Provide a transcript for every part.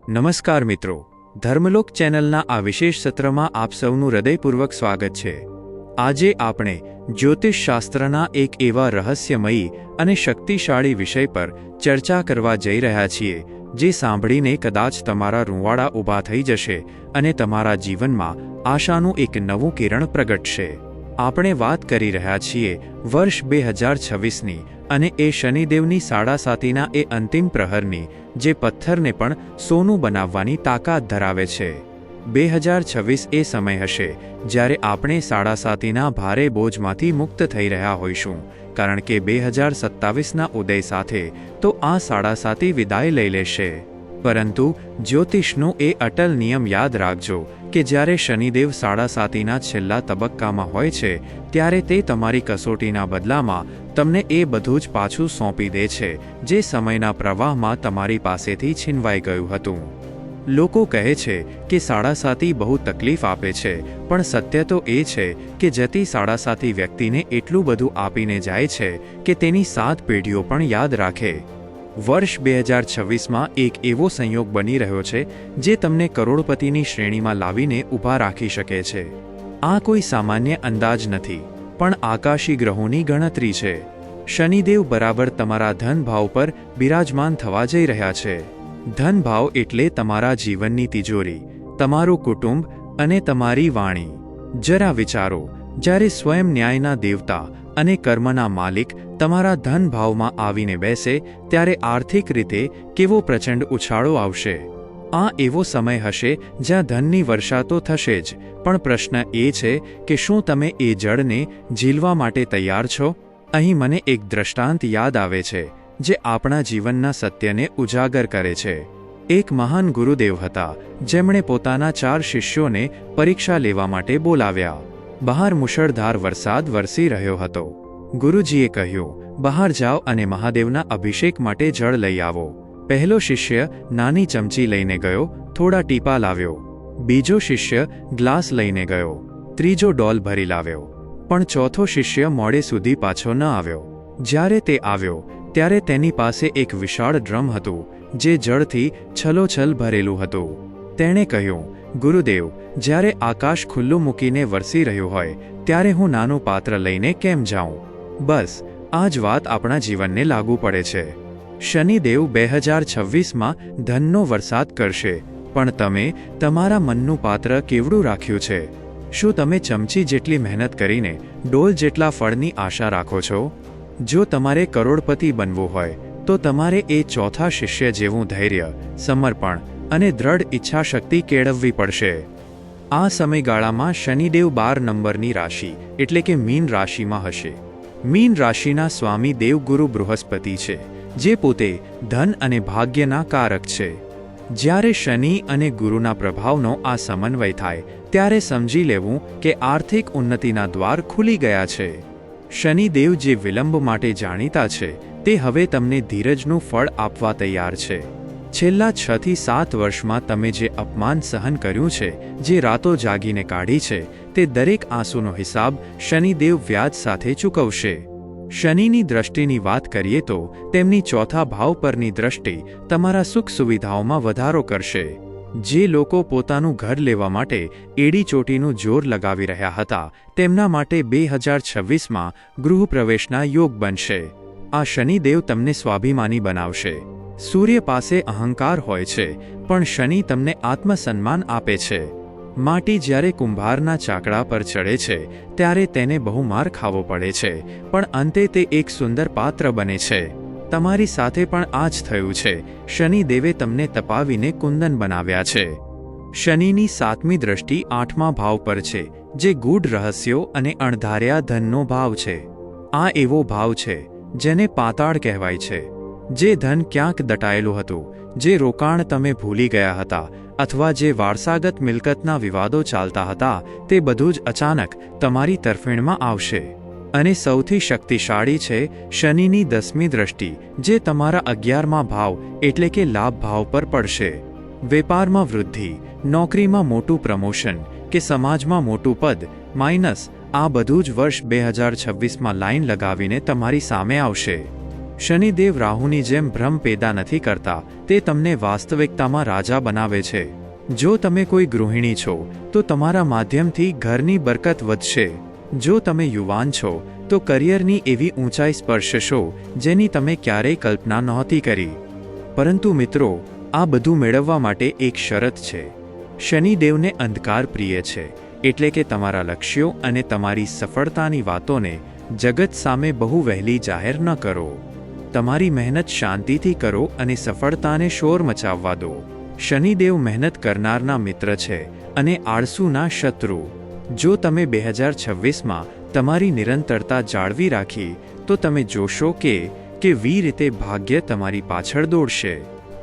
નમસ્કાર મિત્રો, ધર્મલોક ચેનલના આ વિશેષ સત્રમાં આપ સૌનું હૃદયપૂર્વક સ્વાગત છે। આજે આપણે જ્યોતિષ શાસ્ત્રના એક એવા રહસ્યમયી અને શક્તિશાળી વિષય પર ચર્ચા કરવા જઈ રહ્યા છીએ જે સાંભળીને કદાચ તમારા રૂંવાડા ઊભા થઈ જશે અને તમારા જીવનમાં આશાનું એક નવું કિરણ પ્રગટશે। આપણે વાત કરી રહ્યા છીએ વર્ષ 2026ની અને એ શનિદેવની સાડાસાતીના એ અંતિમ પ્રહરની, જે પથ્થરને પણ સોનું બનાવવાની તાકાત ધરાવે છે। 2026 એ સમય હશે જ્યારે આપણે સાડાસાતીના ભારે બોજમાંથી મુક્ત થઈ રહ્યા હોઈશું, કારણ કે 2027ના ઉદય સાથે તો આ સાડાસાતી વિદાય લઈ લેશે। પરંતુ જ્યોતિષનો એ અટલ નિયમ યાદ રાખજો કે જ્યારે શનિદેવ સાડાસાતીના છેલ્લા તબક્કામાં હોય છે ત્યારે તે તમારી કસોટીના બદલામાં તમને એ બધું જ પાછું સોંપી દે છે જે સમયના પ્રવાહમાં તમારી પાસેથી છીનવાઈ ગયું હતું। લોકો કહે છે કે સાડાસાતી બહુ તકલીફ આપે છે, પણ સત્ય તો એ છે કે જતી સાડાસાતી વ્યક્તિને એટલું બધું આપીને જાય છે કે તેની 7 પેઢીઓ પણ યાદ રાખે। વર્ષ 2026માં એક એવો સંયોગ બની રહ્યો છે જે તમને કરોડપતિની શ્રેણીમાં લાવીને ઊભા રાખી શકે છે। આ કોઈ સામાન્ય અંદાજ નથી, પણ આકાશી ગ્રહોની ગણતરી છે। શનિદેવ બરાબર તમારા ધન ભાવ પર બિરાજમાન થવા જઈ રહ્યા છે। ધન ભાવ એટલે તમારા જીવનની તિજોરી, તમારું કુટુંબ અને તમારી વાણી। જરા વિચારો, જ્યારે સ્વયં ન્યાયના દેવતા અને કર્મના માલિક તમારા ધન ભાવમાં આવીને બેસે ત્યારે આર્થિક રીતે કેવો પ્રચંડ ઉછાળો આવશે। આ એવો સમય હશે જ્યાં ધનની વર્ષા તો થશે જ, પણ પ્રશ્ન એ છે કે શું તમે એ જળને ઝીલવા માટે તૈયાર છો? અહીં મને એક દ્રષ્ટાંત યાદ આવે છે જે આપણા જીવનના સત્યને ઉજાગર કરે છે। એક મહાન ગુરુદેવ હતા જેમણે પોતાના 4 શિષ્યોને પરીક્ષા લેવા માટે બોલાવ્યા। બહાર મુશળધાર વરસાદ વરસી રહ્યો હતો। ગુરુજીએ કહ્યું, બહાર જાઓ અને મહાદેવના અભિષેક માટે જળ લઈ આવો। પહેલો શિષ્ય નાની ચમચી લઈને ગયો, થોડા ટીપા લાવ્યો। બીજો શિષ્ય ગ્લાસ લઈને ગયો, ત્રીજો ડોલ ભરી લાવ્યો, પણ ચોથો શિષ્ય મોડે સુધી પાછો ન આવ્યો। જ્યારે તે આવ્યો ત્યારે તેની પાસે એક વિશાળ ડ્રમ હતું જે જળથી છલોછલ ભરેલું હતું। તેણે કહ્યું, ગુરુદેવ, જ્યારે આકાશ ખુલ્લું મૂકીને વરસી રહ્યું હોય ત્યારે હું નાનું પાત્ર લઈને કેમ જાઉં? બસ આ જ વાત આપણા જીવનને લાગુ પડે છે। શનિદેવ 2026માં ધનનો વરસાદ કરશે, પણ તમે તમારા મનનું પાત્ર કેવડું રાખ્યું છે? શું તમે ચમચી જેટલી મહેનત કરીને ડોલ જેટલા ફળની આશા રાખો છો? જો તમારે કરોડપતિ બનવું હોય તો તમારે એ ચોથા શિષ્ય જેવું ધૈર્ય, સમર્પણ અને દ્રઢ ઈચ્છાશક્તિ કેળવવી પડશે। આ સમયગાળામાં શનિદેવ 12 નંબરની રાશિ એટલે કે મીન રાશિમાં હશે। મીન રાશિના સ્વામી દેવગુરુ બૃહસ્પતિ છે, જે પોતે ધન અને ભાગ્યના કારક છે। જ્યારે શનિ અને ગુરુના પ્રભાવનો આ સમન્વય થાય ત્યારે સમજી લેવું કે આર્થિક ઉન્નતિના દ્વાર ખુલી ગયા છે। શનિદેવ જે વિલંબ માટે જાણીતા છે તે હવે તમને ધીરજનું ફળ આપવા તૈયાર છે। છેલ્લા 6 થી 7 વર્ષમાં તમે જે અપમાન સહન કર્યું છે, જે રાતો જાગીને કાઢી છે, તે દરેક આંસુનો હિસાબ શનિદેવ વ્યાજ સાથે ચૂકવશે। શનિની દ્રષ્ટિની વાત કરીએ તો તેમની ચોથા ભાવ પરની દ્રષ્ટિ તમારા સુખ સુવિધાઓમાં વધારો કરશે। જે લોકો પોતાનું ઘર લેવા માટે એડી ચોટીનું જોર લગાવી રહ્યા હતા તેમના માટે 2026માં ગૃહપ્રવેશના યોગ બનશે। આ શનિદેવ તમને સ્વાભિમાની બનાવશે। સૂર્ય પાસે અહંકાર હોય છે, પણ શનિ તમને આત્મસન્માન આપે છે। માટી જ્યારે કુંભારના ચાકડા પર ચડે છે ત્યારે તેને બહુ માર ખાવો પડે છે, પણ અંતે તે એક સુંદર પાત્ર બને છે। તમારી સાથે પણ આ જ થયું છે। શનિદેવે તમને તપાવીને કુંદન બનાવ્યા છે। શનિની 7મી દ્રષ્ટિ 8મા ભાવ પર છે, જે ગૂઢ રહસ્યો અને અણધાર્યા ધનનો ભાવ છે। આ એવો ભાવ છે જેને પાતાળ કહેવાય છે। જે ધન ક્યાંક દટાયેલું હતું, જે રોકાણ તમે ભૂલી ગયા હતા, અથવા જે વારસાગત મિલકતના વિવાદો ચાલતા હતા, તે બધું જ અચાનક તમારી તરફેણમાં આવશે। અને સૌથી શક્તિશાળી છે શનિની 10મી દ્રષ્ટિ, જે તમારા 11મા ભાવ એટલે કે લાભ ભાવ પર પડશે। વેપારમાં વૃદ્ધિ, નોકરીમાં મોટું પ્રમોશન કે સમાજમાં મોટું પદ માઇનસ, આ બધું જ વર્ષ 2026માં લાઈન લગાવીને તમારી સામે આવશે। શનિદેવ રાહુની જેમ ભ્રમ પેદા નથી કરતા, તે તમને વાસ્તવિકતામાં રાજા બનાવે છે. જો તમે કોઈ ગૃહિણી છો તો તમારા માધ્યમથી ઘરની બરકત વધશે. જો તમે યુવાન છો તો કરિયરની એવી ઊંચાઈ સ્પર્શશો જેની તમે ક્યારેય કલ્પના નહોતી કરી. પરંતુ મિત્રો, આ બધું મેળવવા માટે એક શરત છે. શનિદેવને અંધકાર પ્રિય છે, એટલે કે તમારા લક્ષ્યો અને તમારી સફળતાની વાતોને જગત સામે બહુ વહેલી જાહેર ન કરો. તમારી મહેનત શાંતિથી કરો અને સફળતાને શોર મચાવવા દો. શનિદેવ મહેનત કરનારના મિત્ર છે અને આળસુના શત્રુ. જો તમે 2026માં તમારી નિરંતરતા જાળવી રાખી તો તમે જોશો કે કેવી રીતે ભાગ્ય તમારી પાછળ દોડશે.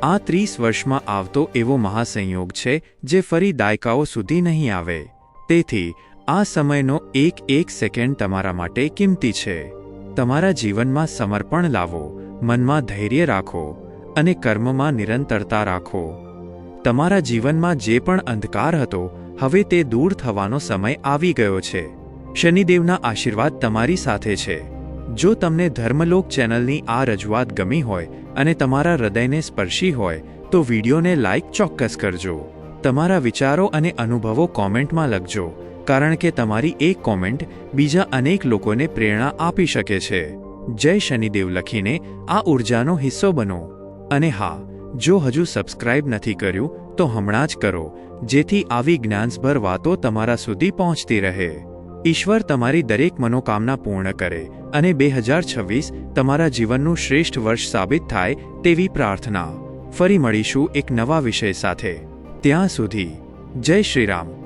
આ 30 વર્ષમાં આવતો એવો મહાસંયોગ છે જે ફરી દાયકાઓ સુધી નહીં આવે. તેથી આ સમયનો એક સેકન્ડ તમારા માટે કિંમતી છે. તમારા જીવનમાં સમર્પણ લાવો, મનમાં ધૈર્ય રાખો અને કર્મમાં નિરંતરતા રાખો. તમારા જીવનમાં જે પણ અંધકાર હતો, હવે તે દૂર થવાનો સમય આવી ગયો છે. શનિદેવના આશીર્વાદ તમારી સાથે છે. જો તમને ધર્મલોક ચેનલની આ રજૂઆત ગમી હોય અને તમારા હૃદયને સ્પર્શી હોય તો વિડીયોને લાઇક ચોક્કસ કરજો. તમારા વિચારો અને અનુભવો કોમેન્ટમાં લખજો, કારણ કે તમારી એક કોમેન્ટ બીજા અનેક લોકોને પ્રેરણા આપી શકે છે. જય શનિદેવ લખીને આ ઉર્જાનો હિસ્સો બનો. અને હા, જો હજુ સબસ્ક્રાઇબ નથી કર્યું તો હમણાં જ કરો, જેથી આવી જ્ઞાનસભર વાતો તમારા સુધી પહોંચતી રહે. ઈશ્વર તમારી દરેક મનોકામના પૂર્ણ કરે અને 2026 તમારા જીવનનું શ્રેષ્ઠ વર્ષ સાબિત થાય તેવી પ્રાર્થના. ફરી મળીશું એક નવા વિષય સાથે. ત્યાં સુધી જય શ્રી રામ.